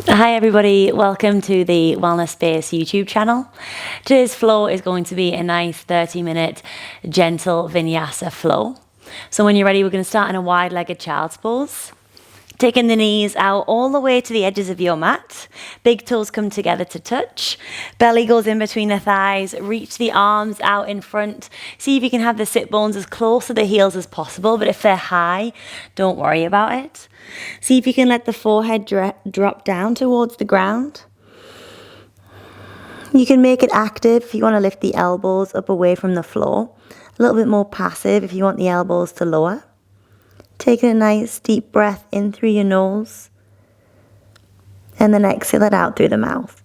Hi everybody, welcome to the Wellness Space YouTube channel. Today's flow is going to be a nice 30-minute gentle Vinyasa flow. So when you're ready, we're going to start in a wide-legged child's pose. Taking the knees out all the way to the edges of your mat. Big toes come together to touch. Belly goes in between the thighs. Reach the arms out in front. See if you can have the sit bones as close to the heels as possible, but if they're high, don't worry about it. See if you can let the forehead drop down towards the ground. You can make it active if you want to lift the elbows up away from the floor. A little bit more passive if you want the elbows to lower. Taking a nice deep breath in through your nose and then exhale it out through the mouth.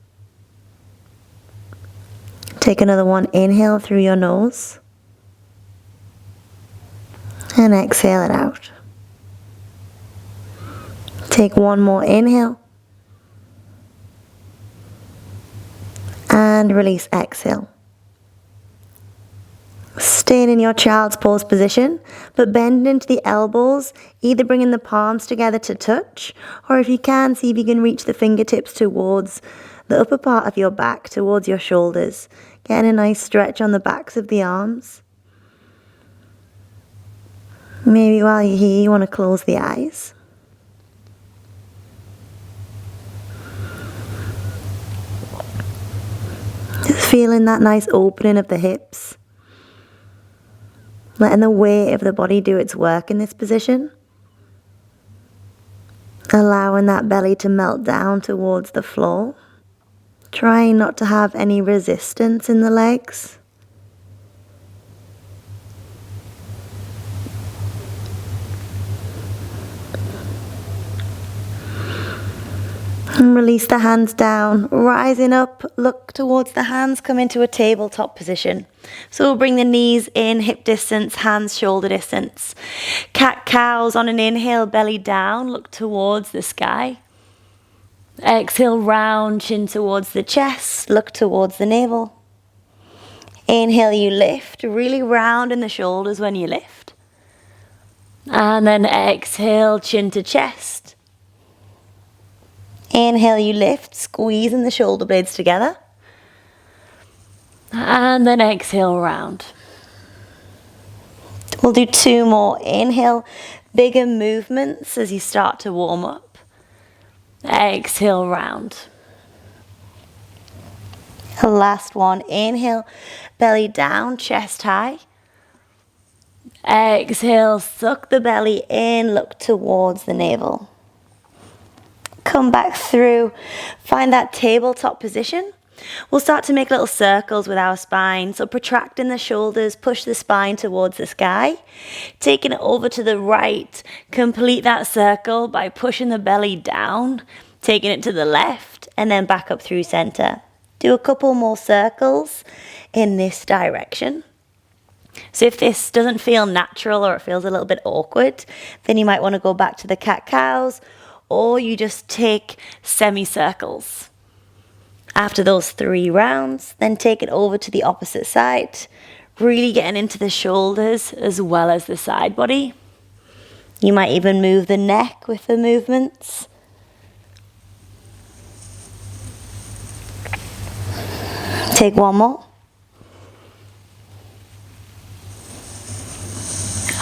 Take another one, inhale through your nose and exhale it out. Take one more inhale and release, exhale. Staying in your child's pose position, but bend into the elbows, either bringing the palms together to touch, or if you can, see if you can reach the fingertips towards the upper part of your back, towards your shoulders. Getting a nice stretch on the backs of the arms. Maybe while you're here, you want to close the eyes. Just feeling that nice opening of the hips. Letting the weight of the body do its work in this position. Allowing that belly to melt down towards the floor. Trying not to have any resistance in the legs. And release the hands down, rising up, look towards the hands, come into a tabletop position. So we'll bring the knees in, hip distance, hands shoulder distance. Cat-cows on an inhale, belly down, look towards the sky. Exhale, round, chin towards the chest, look towards the navel. Inhale, you lift, really round in the shoulders when you lift. And then exhale, chin to chest. Inhale, you lift, squeezing the shoulder blades together. And then exhale, round. We'll do two more. Inhale, bigger movements as you start to warm up. Exhale, round. The last one. Inhale, belly down, chest high. Exhale, suck the belly in, look towards the navel. Come back through, find that tabletop position. We'll start to make little circles with our spine. So protracting the shoulders, push the spine towards the sky. Taking it over to the right, complete that circle by pushing the belly down, taking it to the left, and then back up through center. Do a couple more circles in this direction. So if this doesn't feel natural or it feels a little bit awkward, then you might want to go back to the cat-cows, or you just take semicircles. After those 3 rounds, then take it over to the opposite side, really getting into the shoulders as well as the side body. You might even move the neck with the movements. Take one more.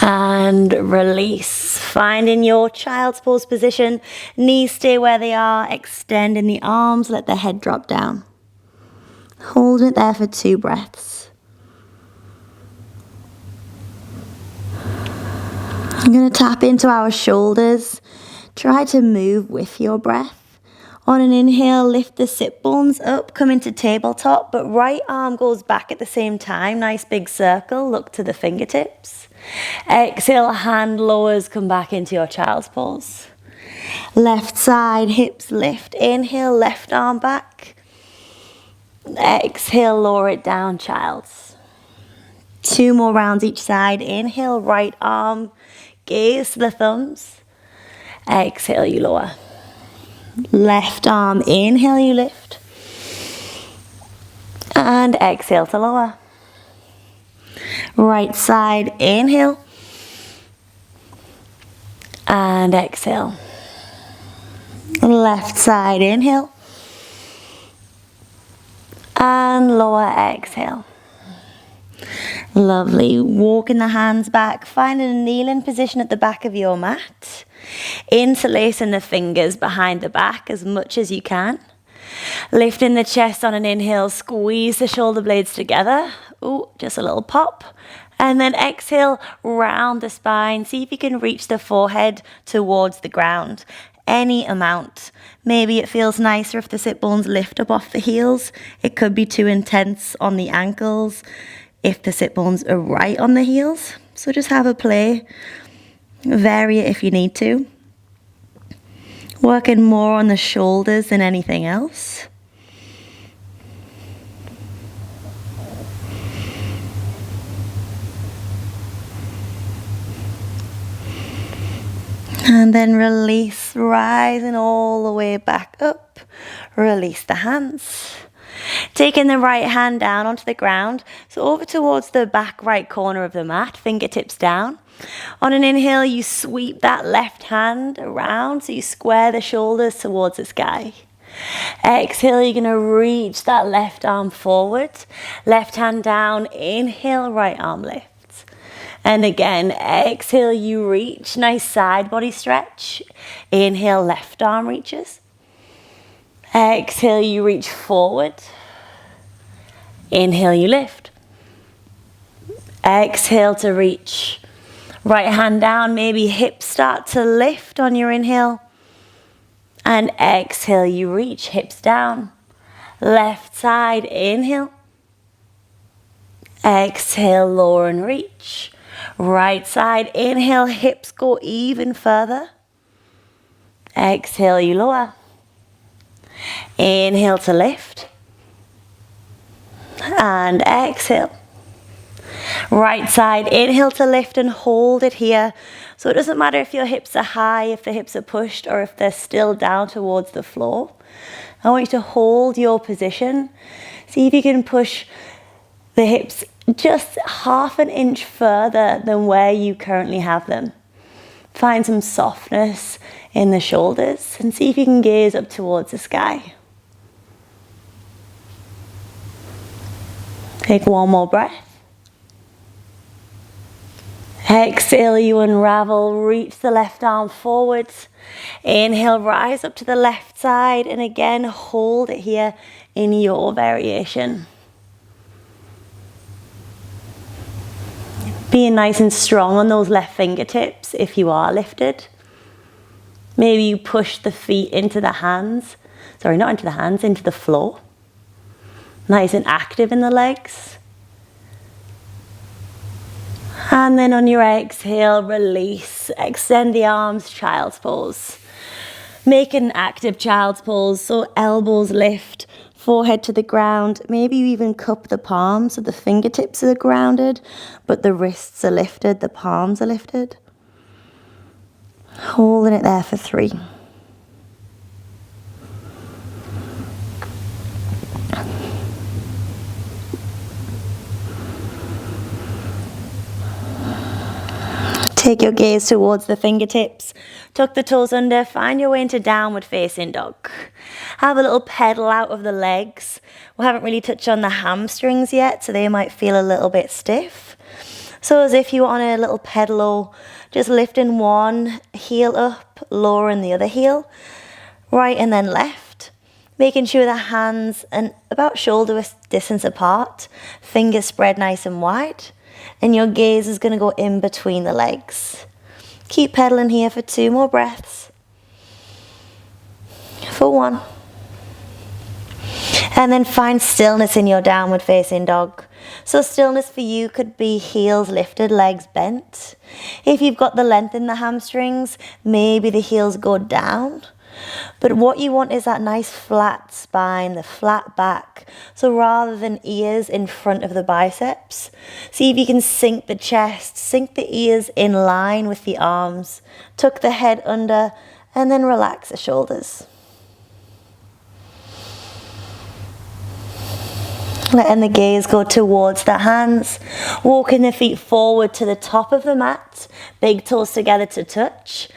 And release. Finding your child's pose position. Knees stay where they are. Extending the arms. Let the head drop down. Hold it there for 2 breaths. I'm going to tap into our shoulders. Try to move with your breath. On an inhale, lift the sit bones up. Come into tabletop. But right arm goes back at the same time. Nice big circle. Look to the fingertips. Exhale, hand lowers, come back into your child's pose. Left side, hips lift. Inhale, left arm back. Exhale, lower it down, child's. 2 more rounds each side. Inhale, right arm, gaze to the thumbs. Exhale, you lower. Left arm, inhale, you lift. And exhale to lower. Right side, inhale. And exhale. Left side, inhale. And lower, exhale. Lovely. Walking the hands back, finding a kneeling position at the back of your mat. Interlacing the fingers behind the back as much as you can. Lifting the chest on an inhale, squeeze the shoulder blades together. Ooh, just a little pop. And then exhale, round the spine. See if you can reach the forehead towards the ground. Any amount. Maybe it feels nicer if the sit bones lift up off the heels. It could be too intense on the ankles if the sit bones are right on the heels. So just have a play. Vary it if you need to. Working more on the shoulders than anything else. And then release, rising all the way back up. Release the hands. Taking the right hand down onto the ground, so over towards the back right corner of the mat, fingertips down. On an inhale, you sweep that left hand around, so you square the shoulders towards the sky. Exhale, you're going to reach that left arm forward. Left hand down, inhale, right arm lifts. And again, exhale, you reach, nice side body stretch. Inhale, left arm reaches. Exhale, you reach forward. Inhale, you lift. Exhale to reach. Right hand down, maybe hips start to lift on your inhale. And exhale, you reach, hips down. Left side, inhale. Exhale, lower and reach. Right side, inhale, hips go even further. Exhale, you lower. Inhale to lift. And exhale. Right side, inhale to lift and hold it here. So it doesn't matter if your hips are high, if the hips are pushed, or if they're still down towards the floor. I want you to hold your position. See if you can push the hips just half an inch further than where you currently have them. Find some softness in the shoulders and see if you can gaze up towards the sky. Take one more breath. Exhale, you unravel, reach the left arm forwards. Inhale, rise up to the left side, and again, hold it here in your variation. Being nice and strong on those left fingertips if you are lifted. Maybe you push the feet into the hands. Sorry, not into the hands, into the floor. Nice and active in the legs. And then on your exhale, release. Extend the arms, child's pose. Make an active child's pose, so elbows lift, forehead to the ground. Maybe you even cup the palms so the fingertips are grounded, but the wrists are lifted, the palms are lifted. Holding it there for 3. Take your gaze towards the fingertips. Tuck the toes under. Find your way into downward facing dog. Have a little pedal out of the legs. We haven't really touched on the hamstrings yet, so they might feel a little bit stiff. So as if you were on a little pedal, just lifting one heel up, lowering the other heel. Right and then left. Making sure the hands are about shoulder distance apart. Fingers spread nice and wide. And your gaze is going to go in between the legs. Keep pedaling here for 2 more breaths. For 1. And then find stillness in your downward facing dog. So stillness for you could be heels lifted, legs bent. If you've got the length in the hamstrings, maybe the heels go down. But what you want is that nice flat spine, the flat back. So rather than ears in front of the biceps, see if you can sink the chest, sink the ears in line with the arms. Tuck the head under and then relax the shoulders. Letting the gaze go towards the hands, walking the feet forward to the top of the mat, big toes together to touch,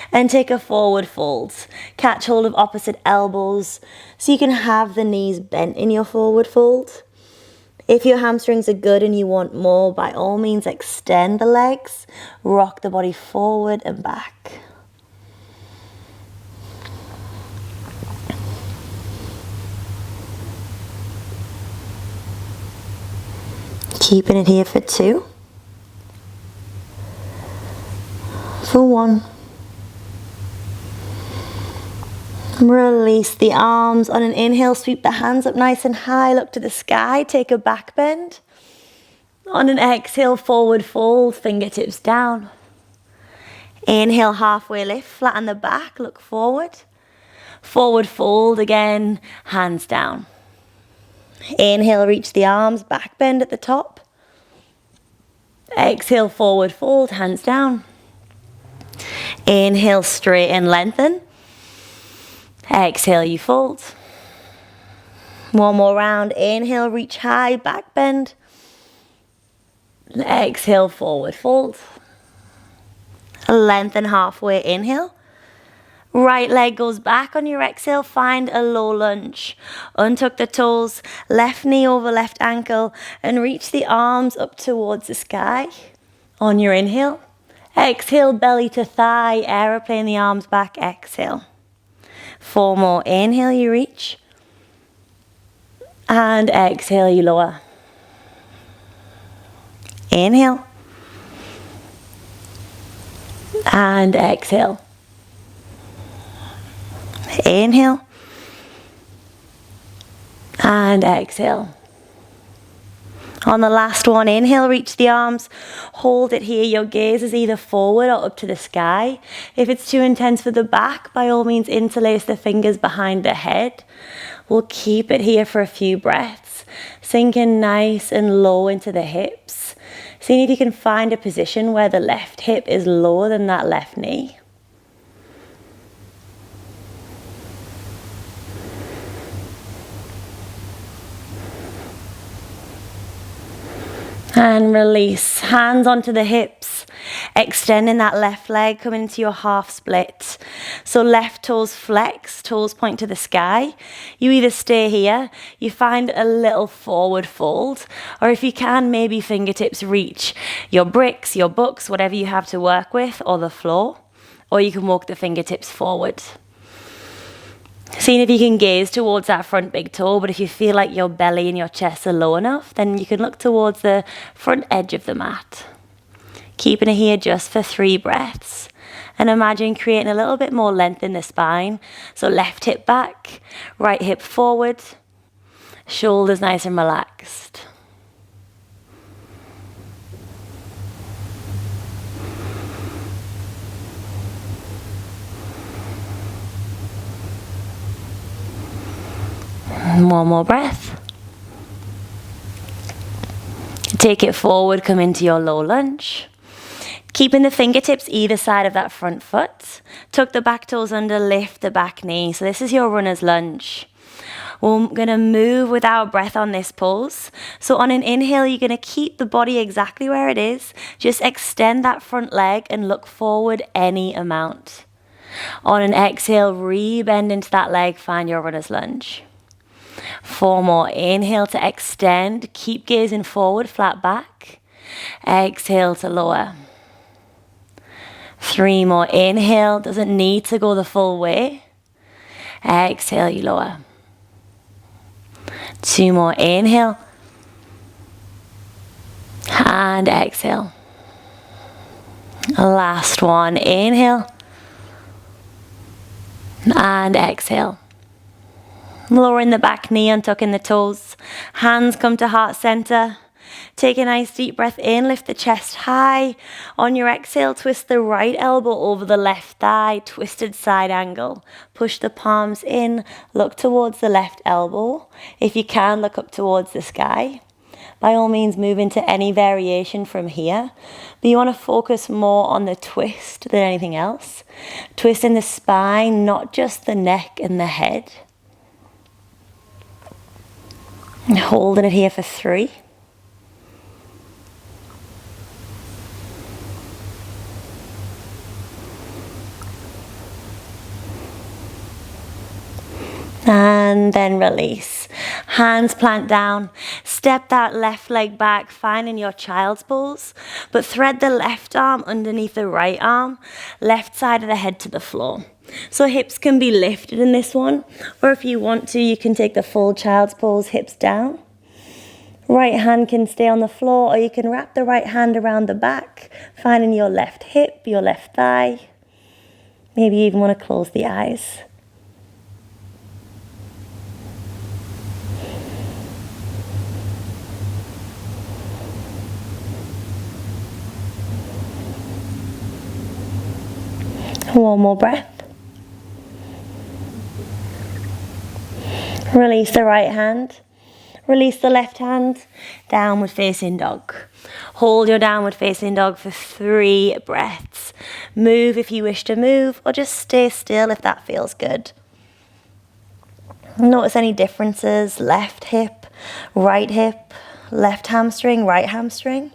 and take a forward fold. Catch hold of opposite elbows so you can have the knees bent in your forward fold. If your hamstrings are good and you want more, by all means extend the legs, rock the body forward and back. Keeping it here for 2, for 1. Release the arms. On an inhale, sweep the hands up nice and high, look to the sky, take a back bend. On an exhale, forward fold, fingertips down. Inhale, halfway lift, flatten the back, look forward. Forward fold again, hands down. Inhale, reach the arms, back bend at the top. Exhale, forward fold, hands down. Inhale, straighten, lengthen. Exhale, you fold. One more round. Inhale, reach high, back bend. Exhale, forward fold. Lengthen halfway, inhale. Right leg goes back on your exhale, find a low lunge. Untuck the toes, left knee over left ankle, and reach the arms up towards the sky. On your inhale, exhale, belly to thigh, aeroplane the arms back, exhale. 4 more, inhale, you reach. And exhale, you lower. Inhale. And exhale. Inhale. And exhale. On the last one, inhale, reach the arms, hold it here. Your gaze is either forward or up to the sky. If it's too intense for the back, by all means interlace the fingers behind the head. We'll keep it here for a few breaths, sinking nice and low into the hips. Seeing if you can find a position where the left hip is lower than that left knee. And release, hands onto the hips, extending that left leg, coming into your half split. So left toes flex, toes point to the sky. You either stay here, you find a little forward fold, or if you can, maybe fingertips reach your bricks, your books, whatever you have to work with, or the floor, or you can walk the fingertips forward. Seeing if you can gaze towards that front big toe, but if you feel like your belly and your chest are low enough, then you can look towards the front edge of the mat. Keeping it here just for 3 breaths. And imagine creating a little bit more length in the spine. So left hip back, right hip forward, shoulders nice and relaxed. One more breath. Take it forward, come into your low lunge. Keeping the fingertips either side of that front foot. Tuck the back toes under, lift the back knee. So this is your runner's lunge. We're going to move with our breath on this pose. So on an inhale, you're going to keep the body exactly where it is. Just extend that front leg and look forward any amount. On an exhale, re-bend into that leg, find your runner's lunge. 4 more. Inhale to extend. Keep gazing forward, flat back. Exhale to lower. 3 more. Inhale. Doesn't need to go the full way. Exhale, you lower. 2 more. Inhale. And exhale. Last one. Inhale. And exhale. Lowering the back knee, untucking the toes. Hands come to heart center. Take a nice deep breath in, lift the chest high. On your exhale, twist the right elbow over the left thigh, twisted side angle. Push the palms in, look towards the left elbow. If you can, look up towards the sky. By all means, move into any variation from here. But you want to focus more on the twist than anything else. Twist in the spine, not just the neck and the head. And holding it here for 3. And then release. Hands plant down. Step that left leg back, finding your child's pose. But thread the left arm underneath the right arm. Left side of the head to the floor. So hips can be lifted in this one. Or if you want to, you can take the full child's pose, hips down. Right hand can stay on the floor, or you can wrap the right hand around the back, finding your left hip, your left thigh. Maybe you even want to close the eyes. One more breath. Release the right hand. Release the left hand. Downward facing dog. Hold your downward facing dog for 3 breaths. Move if you wish to move, or just stay still if that feels good. Notice any differences. Left hip, left hamstring, right hamstring.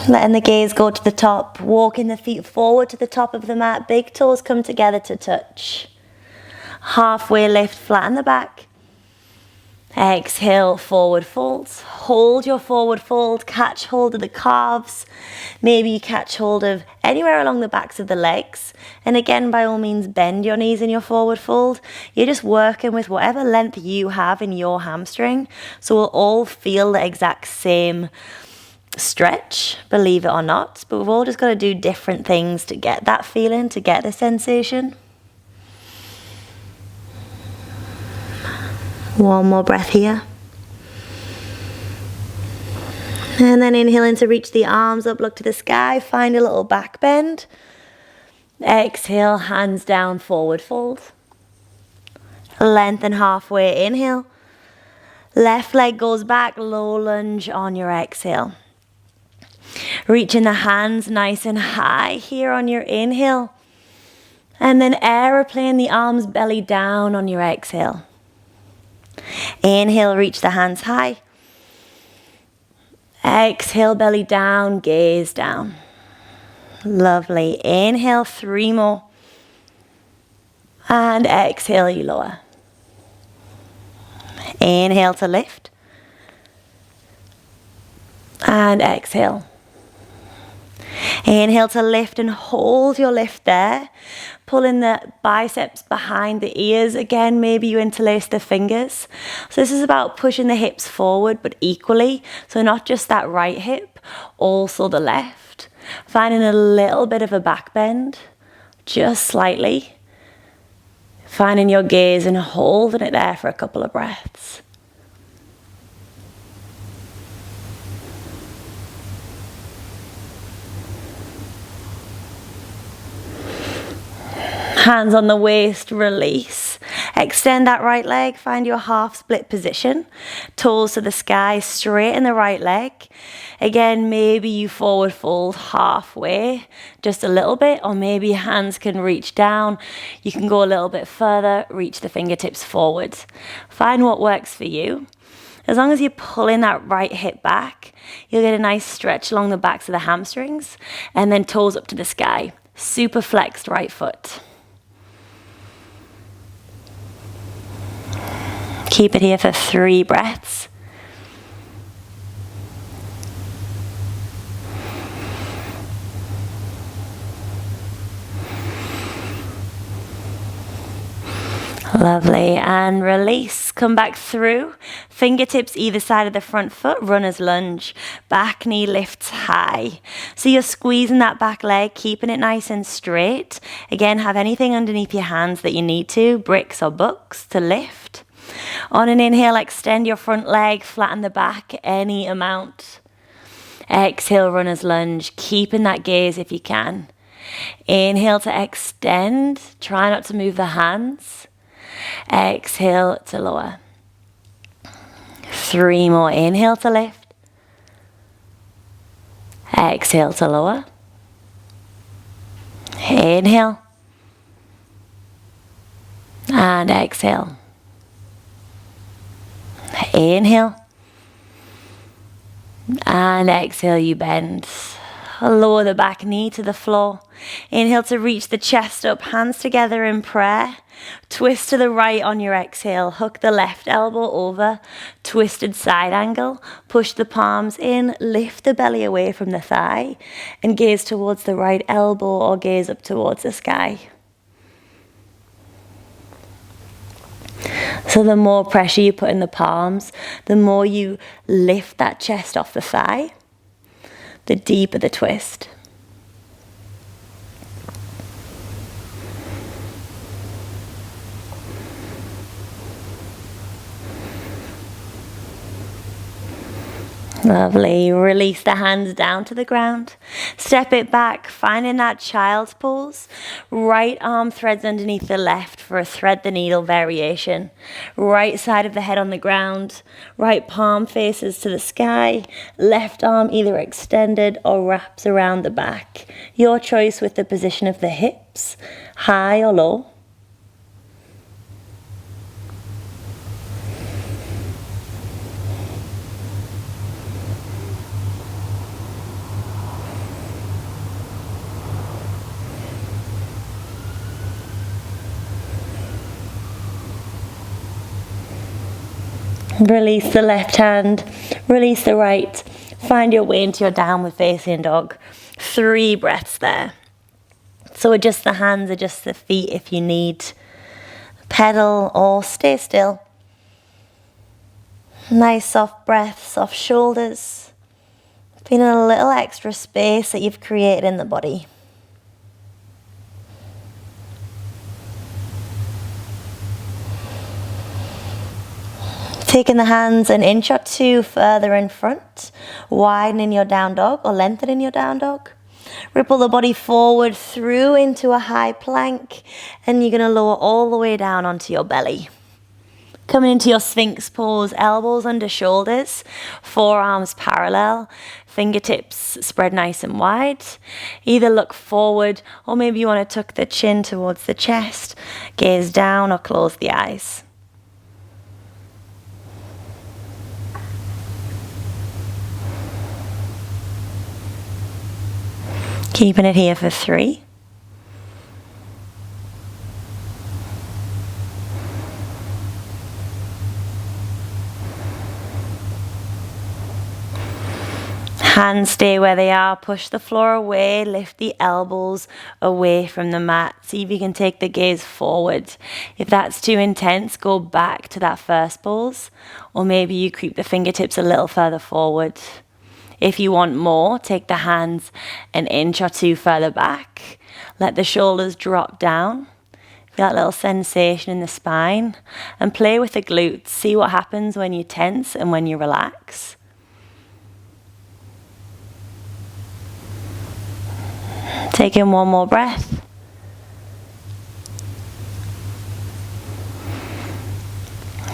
Letting the gaze go to the top, walking the feet forward to the top of the mat, big toes come together to touch. Halfway lift, flatten the back. Exhale, forward folds. Hold your forward fold, catch hold of the calves. Maybe you catch hold of anywhere along the backs of the legs. And again, by all means, bend your knees in your forward fold. You're just working with whatever length you have in your hamstring. So we'll all feel the exact same stretch, believe it or not, but we've all just got to do different things to get that feeling, to get the sensation. One more breath here. And then inhaling to reach the arms up, look to the sky, find a little back bend. Exhale, hands down, forward fold. Lengthen halfway, inhale. Left leg goes back, low lunge on your exhale. Reaching the hands nice and high here on your inhale. And then aeroplane the arms belly down on your exhale. Inhale, reach the hands high. Exhale, belly down, gaze down. Lovely. Inhale, 3 more. And exhale, you lower. Inhale to lift. And exhale. Inhale to lift and hold your lift there. Pulling the biceps behind the ears. Again, maybe you interlace the fingers. So this is about pushing the hips forward, but equally. So not just that right hip, also the left. Finding a little bit of a back bend, just slightly. Finding your gaze and holding it there for a couple of breaths. Hands on the waist, release. Extend that right leg, find your half split position. Toes to the sky, straighten the right leg. Again, maybe you forward fold halfway, just a little bit, or maybe your hands can reach down. You can go a little bit further, reach the fingertips forward. Find what works for you. As long as you're pulling that right hip back, you'll get a nice stretch along the backs of the hamstrings, and then toes up to the sky. Super flexed right foot. Keep it here for 3 breaths. Lovely, and release. Come back through. Fingertips either side of the front foot, runner's lunge. Back knee lifts high. So you're squeezing that back leg, keeping it nice and straight. Again, have anything underneath your hands that you need to, bricks or books to lift. On an inhale, extend your front leg, flatten the back any amount. Exhale, runner's lunge, keeping that gaze if you can. Inhale to extend, try not to move the hands. Exhale to lower. 3 more, inhale to lift. Exhale to lower. Inhale. And exhale. Inhale. And exhale, you bend. Lower the back knee to the floor. Inhale to reach the chest up, hands together in prayer. Twist to the right on your exhale. Hook the left elbow over. Twisted side angle. Push the palms in. Lift the belly away from the thigh. And gaze towards the right elbow or gaze up towards the sky. So the more pressure you put in the palms, the more you lift that chest off the thigh, the deeper the twist. Lovely. Release the hands down to the ground. Step it back, finding that child's pose. Right arm threads underneath the left for a thread the needle variation. Right side of the head on the ground. Right palm faces to the sky. Left arm either extended or wraps around the back. Your choice with the position of the hips, high or low. Release the left hand, release the right. Find your way into your downward facing dog. 3 breaths there. So adjust the hands, adjust the feet if you need. Pedal or stay still. Nice soft breath, soft shoulders. Feeling a little extra space that you've created in the body. Taking the hands an inch or 2 further in front, widening your down dog or lengthening your down dog. Ripple the body forward through into a high plank, and you're going to lower all the way down onto your belly. Coming into your Sphinx pose, elbows under shoulders, forearms parallel, fingertips spread nice and wide. Either look forward or maybe you want to tuck the chin towards the chest, gaze down or close the eyes. Keeping it here for 3. Hands stay where they are, push the floor away, lift the elbows away from the mat. See if you can take the gaze forward. If that's too intense, go back to that first pose, or maybe you creep the fingertips a little further forward. If you want more, take the hands an inch or 2 further back. Let the shoulders drop down. Feel that little sensation in the spine. And play with the glutes. See what happens when you tense and when you relax. Take in one more breath.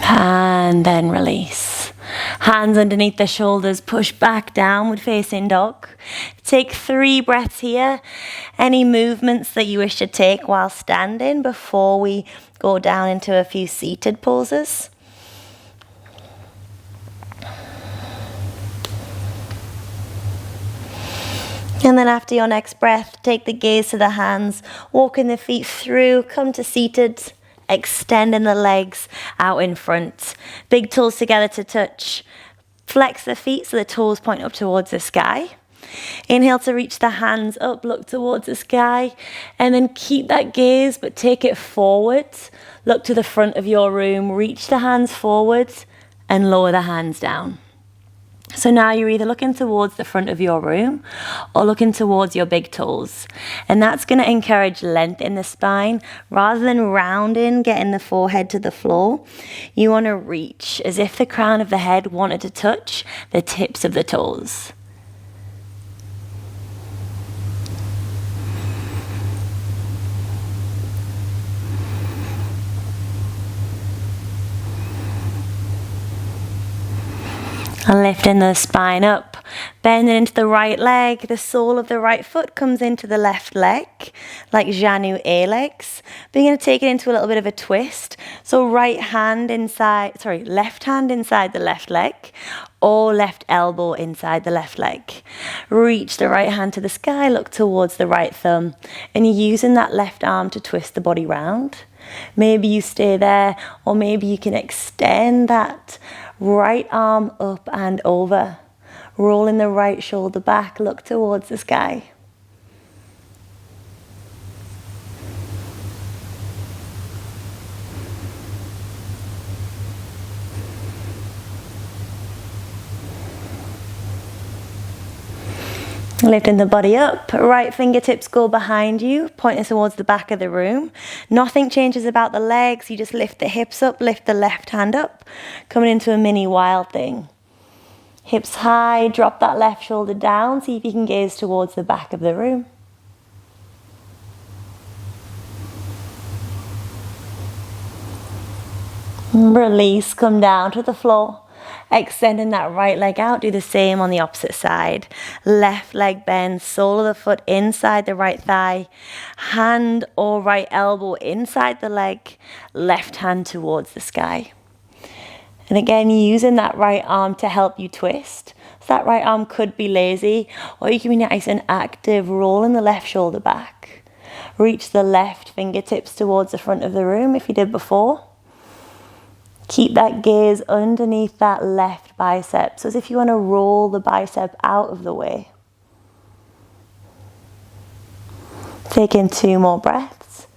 And then release. Hands underneath the shoulders, push back, downward facing dog. Take 3 breaths here. Any movements that you wish to take while standing before we go down into a few seated poses. And then after your next breath, take the gaze to the hands, walking the feet through, come to seated, extending the legs out in front. Big toes together to touch. Flex the feet so the toes point up towards the sky. Inhale to reach the hands up, look towards the sky, and then keep that gaze, but take it forward. Look to the front of your room, reach the hands forward, and lower the hands down. So now you're either looking towards the front of your room or looking towards your big toes. And that's going to encourage length in the spine. Rather than rounding, getting the forehead to the floor, you want to reach as if the crown of the head wanted to touch the tips of the toes. And lifting the spine up, Bending into the right leg, the sole of the right foot comes into the left leg, like Janu A-legs. But you're going to take it into a little bit of a twist. So left hand inside the left leg, or left elbow inside the left leg. Reach the right hand to the sky, look towards the right thumb, and you're using that left arm to twist the body round. Maybe you stay there, or maybe you can extend that right arm up and over. Rolling the right shoulder back, look towards the sky. Lifting the body up, right fingertips go behind you, pointing towards the back of the room. Nothing changes about the legs, you just lift the hips up, lift the left hand up, coming into a mini wild thing. Hips high, drop that left shoulder down, see if you can gaze towards the back of the room. Release, come down to the floor. Extending that right leg out, do the same on the opposite side. Left leg bends, sole of the foot inside the right thigh, hand or right elbow inside the leg, left hand towards the sky. And again, using that right arm to help you twist. So that right arm could be lazy, or you can be nice and active, rolling the left shoulder back. Reach the left fingertips towards the front of the room if you did before. Keep that gaze underneath that left bicep. So as if you want to roll the bicep out of the way. Take in 2 more breaths.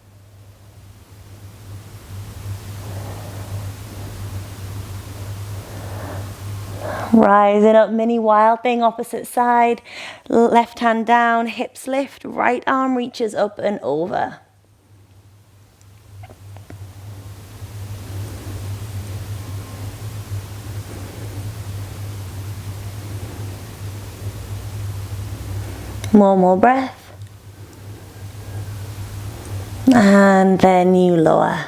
Rising up, mini wild thing, opposite side. Left hand down, hips lift, right arm reaches up and over. More breath. And then you lower.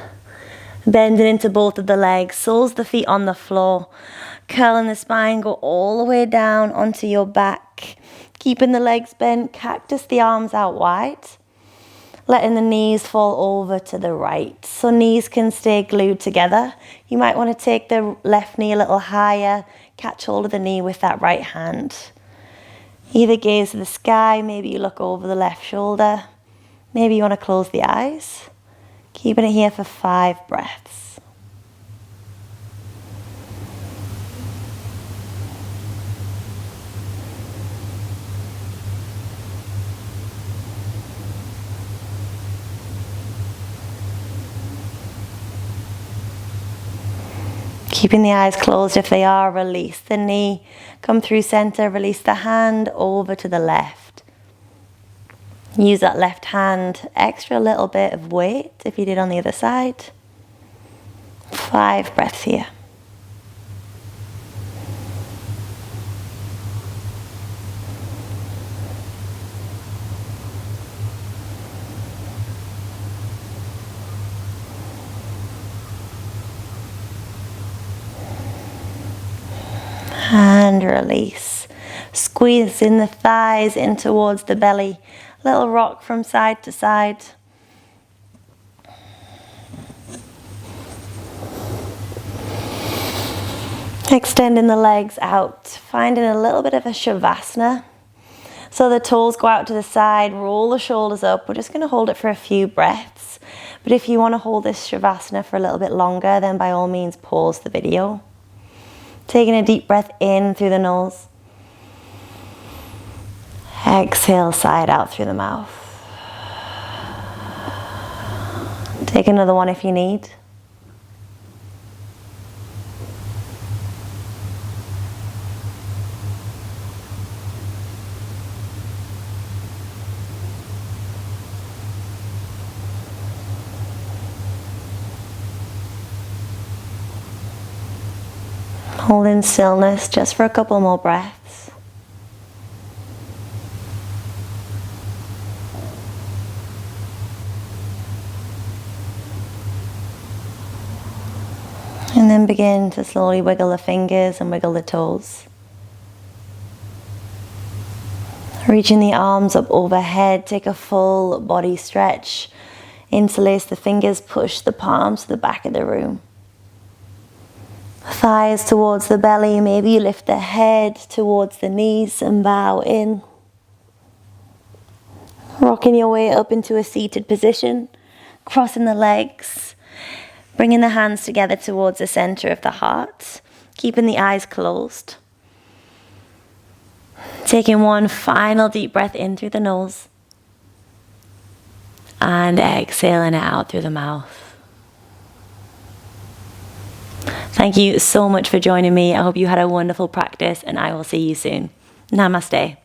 Bending into both of the legs, soles of the feet on the floor. Curling the spine, go all the way down onto your back. Keeping the legs bent, cactus the arms out wide. Letting the knees fall over to the right. So knees can stay glued together. You might want to take the left knee a little higher. Catch hold of the knee with that right hand. Either gaze to the sky, maybe you look over the left shoulder. Maybe you want to close the eyes. Keeping it here for 5 breaths. Keeping the eyes closed if they are, release the knee, come through center, release the hand over to the left. Use that left hand, extra little bit of weight if you did on the other side. 5 breaths here. And release. Squeeze in the thighs in towards the belly. Little rock from side to side. Extending the legs out. Finding a little bit of a shavasana. So the toes go out to the side. Roll the shoulders up. We're just going to hold it for a few breaths. But if you want to hold this shavasana for a little bit longer, then by all means pause the video. Taking a deep breath in through the nose. Exhale, sigh it out through the mouth. Take another one if you need. Hold in stillness just for a couple more breaths. And then begin to slowly wiggle the fingers and wiggle the toes. Reaching the arms up overhead, take a full body stretch. Interlace the fingers, push the palms to the back of the room. Thighs towards the belly, maybe you lift the head towards the knees and bow in. Rocking your way up into a seated position, crossing the legs, bringing the hands together towards the center of the heart, keeping the eyes closed. Taking one final deep breath in through the nose and exhaling it out through the mouth. Thank you so much for joining me. I hope you had a wonderful practice and I will see you soon. Namaste.